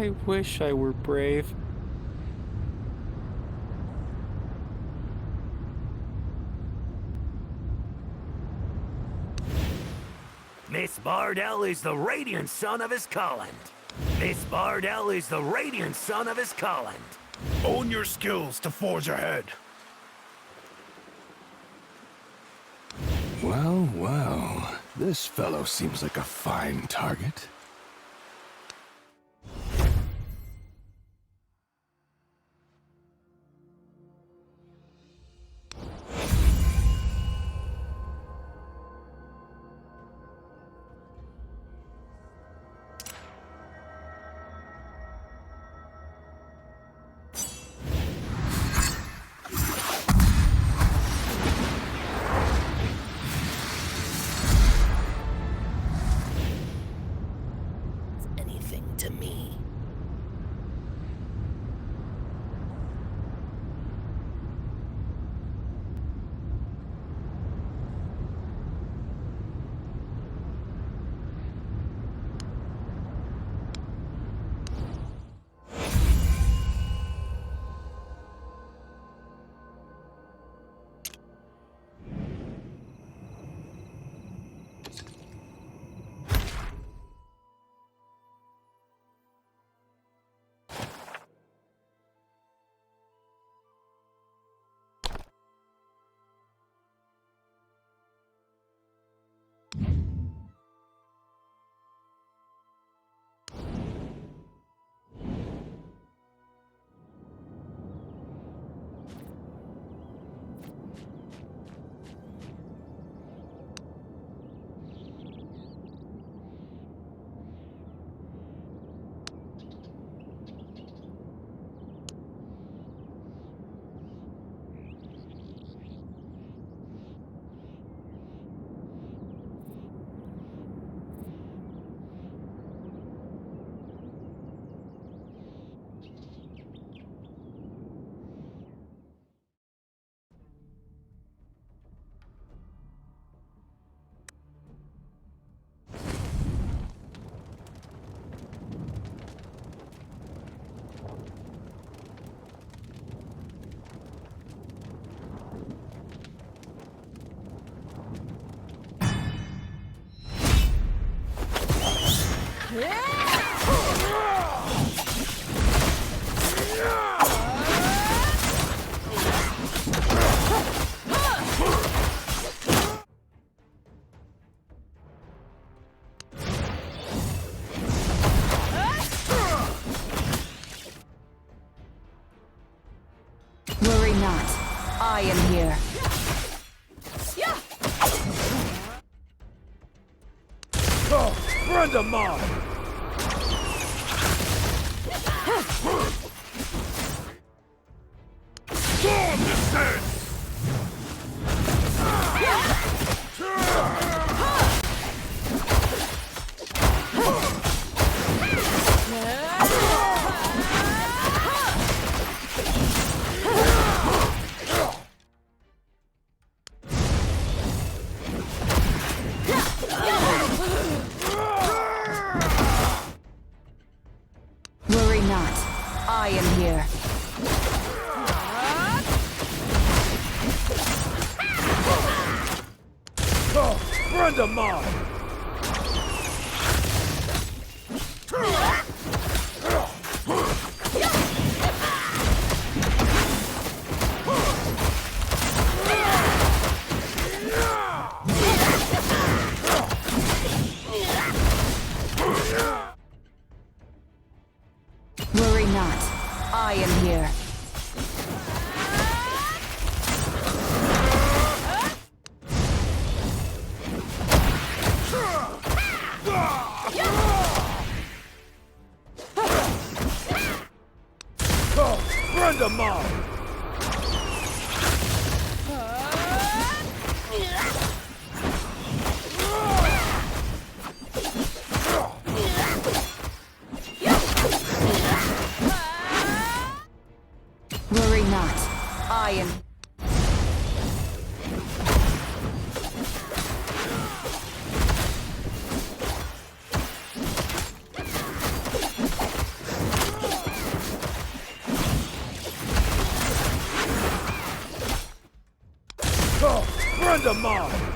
I wish I were brave. Miss Bardell is the radiant son of his Colland. Miss Bardell is the radiant son of his Colland. Own your skills to forge ahead. Well, well, this fellow seems like a fine target. Anything to me. Worry not. I am here. Oh, friend of mine! Storm descends! Worry not. I am here. Oh, friend of mine! Worry not. I am here. Oh, friend of mine! Worry not. I am... Run them off!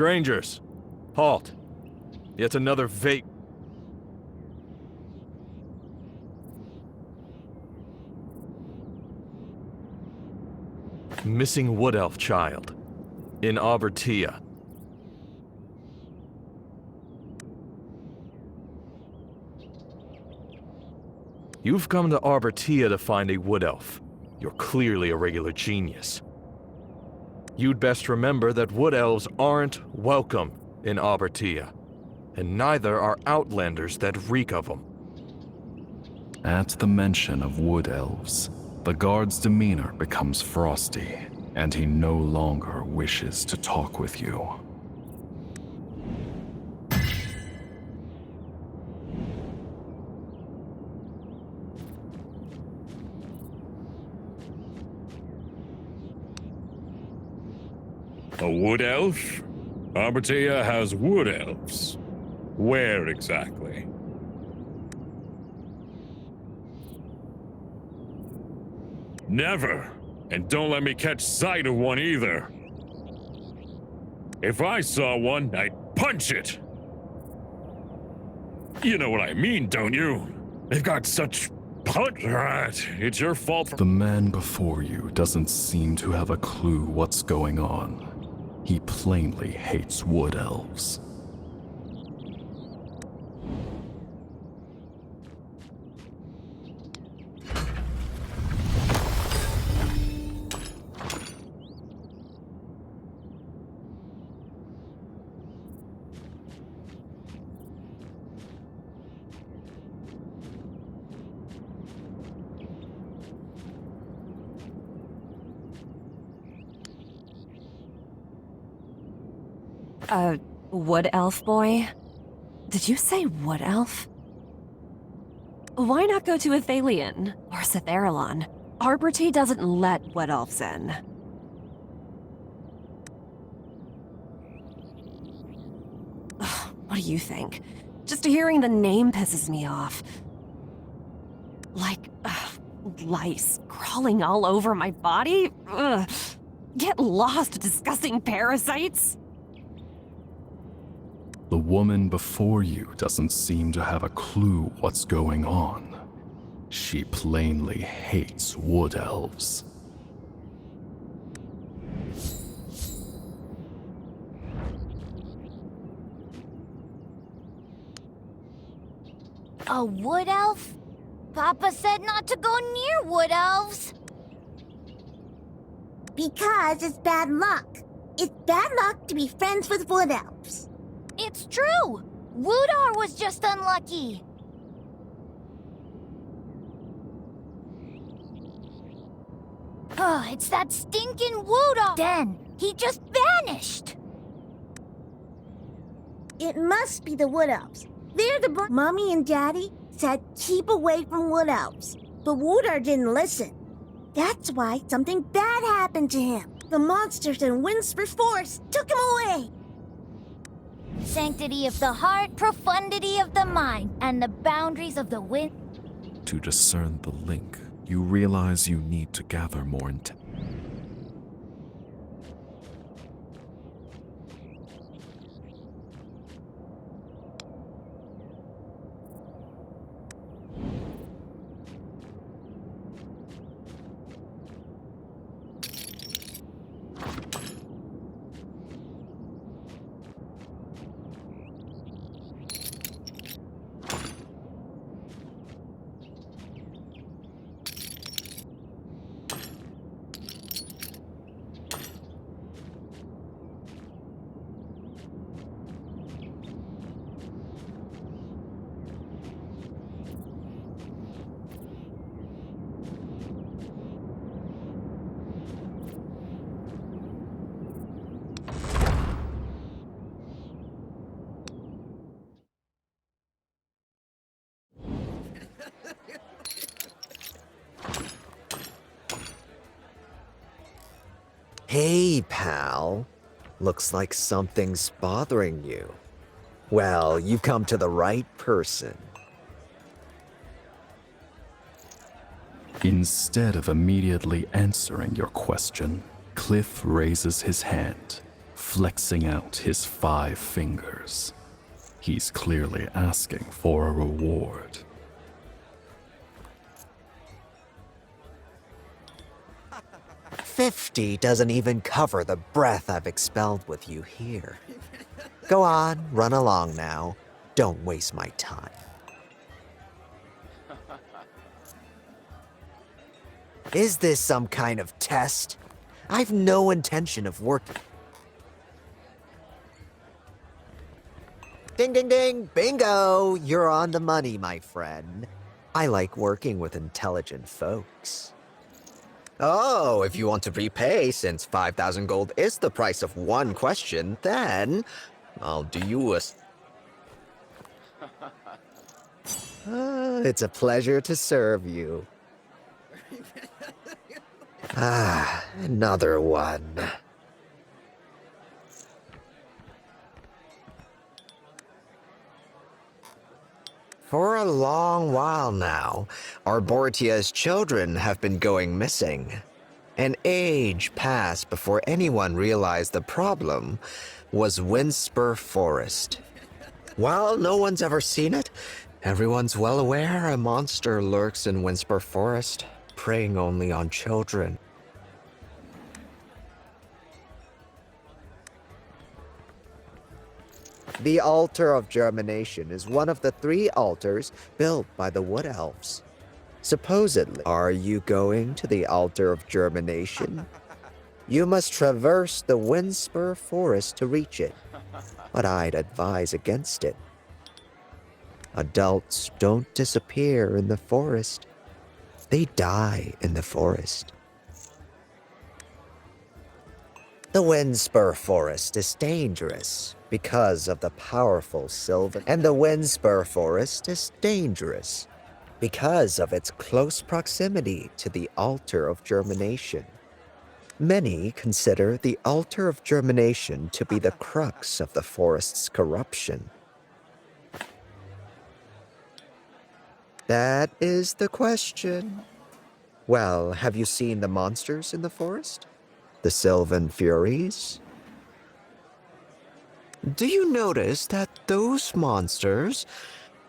Strangers, halt. Yet another vague... Missing wood elf child in Albertia. You've come to Albertia to find a wood elf. You're clearly a regular genius. You'd best remember that wood elves aren't welcome in Albertia, and neither are outlanders that reek of them. At the mention of wood elves, the guard's demeanor becomes frosty. and he no longer wishes to talk with you. A wood elf? Arbatea has wood elves. Where exactly? Never. And don't let me catch sight of one either. If I saw one, I'd punch it. You know what I mean, don't you? They've got such punch. Right. It's your fault for. The man before you doesn't seem to have a clue what's going on. He plainly hates wood elves. Wood elf boy? Did you say wood elf? Why not go to Athalion or Citharalon? Arbortea doesn't let wood elves in. Ugh, what do you think? Just hearing the name pisses me off. Like, lice crawling all over my body? Ugh. Get lost, disgusting parasites! The woman before you doesn't seem to have a clue what's going on. She plainly hates wood elves. A wood elf? Papa said not to go near wood elves. Because it's bad luck. It's bad luck to be friends with wood elves. It's true! Woodar was just unlucky. It's that stinking Woodar. Then, he just vanished. It must be the wood elves. They're the Mommy and Daddy said keep away from wood elves. But Woodar didn't listen. That's why something bad happened to him. The monsters in Windsor Forest took him away. Sanctity of the heart, profundity of the mind, and the boundaries of the wind. To discern the link, you realize you need to gather more intel. Hey, pal. Looks like something's bothering you. Well, you've come to the right person. Instead of immediately answering your question, Cliff raises his hand, flexing out his 5 fingers. He's clearly asking for a reward. $50 doesn't even cover the breath I've expelled with you here. Go on, run along now. Don't waste my time. Is this some kind of test? I've no intention of working. Ding, ding, ding! Bingo! You're on the money, my friend. I like working with intelligent folks. Oh, if you want to prepay, since 5,000 gold is the price of one question, then I'll do you a... it's a pleasure to serve you. Another one. For a long while now, Arbortia's children have been going missing. An age passed before anyone realized the problem was Windspur Forest. While no one's ever seen it, everyone's well aware a monster lurks in Windspur Forest, preying only on children. The Altar of Germination is one of the 3 altars built by the Wood Elves. Supposedly, are you going to the Altar of Germination? You must traverse the Windspur Forest to reach it, but I'd advise against it. Adults don't disappear in the forest. They die in the forest. The Windspur Forest is dangerous because of the powerful Sylvan, and the Windspur Forest is dangerous because of its close proximity to the Altar of Germination. Many consider the Altar of Germination to be the crux of the forest's corruption. That is the question. Well, have you seen the monsters in the forest? The Sylvan Furies? Do you notice that those monsters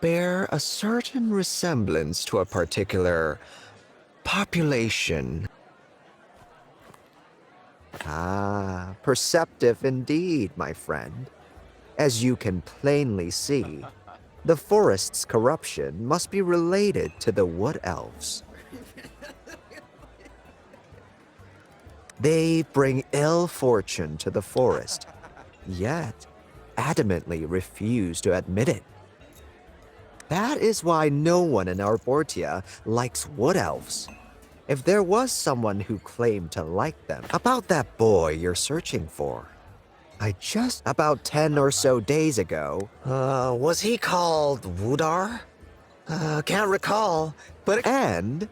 bear a certain resemblance to a particular population? Ah, perceptive indeed, my friend. As you can plainly see, the forest's corruption must be related to the Wood Elves. They bring ill fortune to the forest, yet adamantly refuse to admit it. That is why no one in Arbortia likes Wood Elves. If there was someone who claimed to like them, about that boy you're searching for, about 10 or so days ago, was he called Woodar? Can't recall, but... And...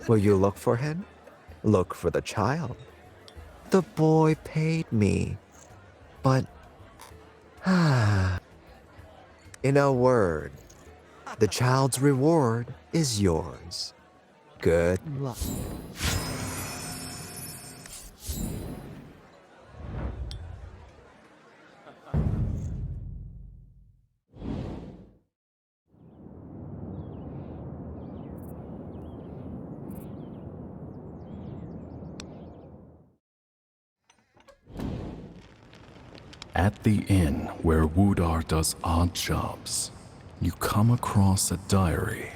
Will you look for him? Look for the child. The boy paid me, but... In a word, the child's reward is yours. Good luck. At the inn where Woodar does odd jobs, you come across a diary.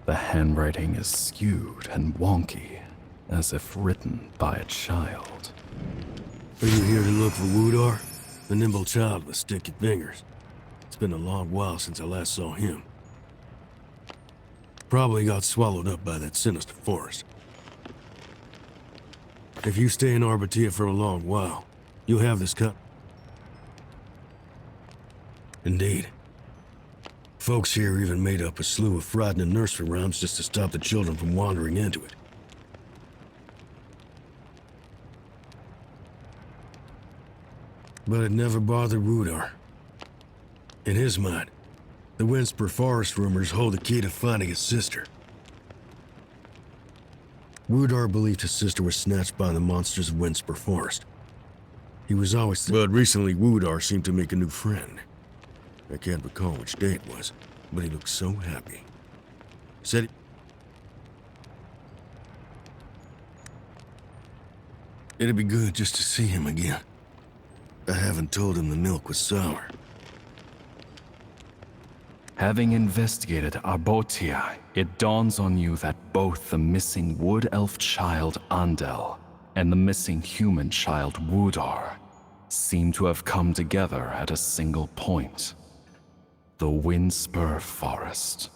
The handwriting is skewed and wonky, as if written by a child. Are you here to look for Woodar? The nimble child with sticky fingers. It's been a long while since I last saw him. Probably got swallowed up by that sinister forest. If you stay in Arbortia for a long while, you'll have this cut. Indeed. Folks here even made up a slew of frightening nursery rhymes just to stop the children from wandering into it. But it never bothered Woodar. In his mind, the Windspur Forest rumors hold the key to finding his sister. Woodar believed his sister was snatched by the monsters of Windspur Forest. He was always... But recently Woodar seemed to make a new friend. I can't recall which day it was, but he looked so happy. Said it'd be good just to see him again. I haven't told him the milk was sour. Having investigated Arbortia, it dawns on you that both the missing wood elf child Andel and the missing human child Woodar seem to have come together at a single point. The Windspur Forest.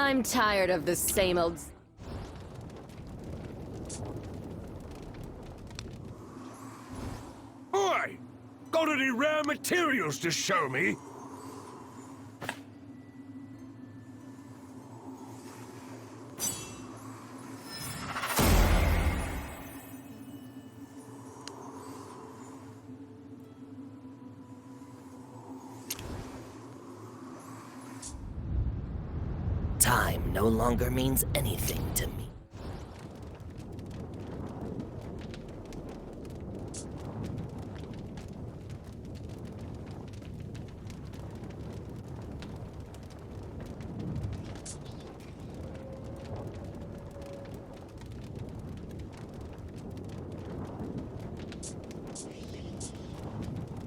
I'm tired of the same old... Oi! Got any rare materials to show me? Time no longer means anything to me.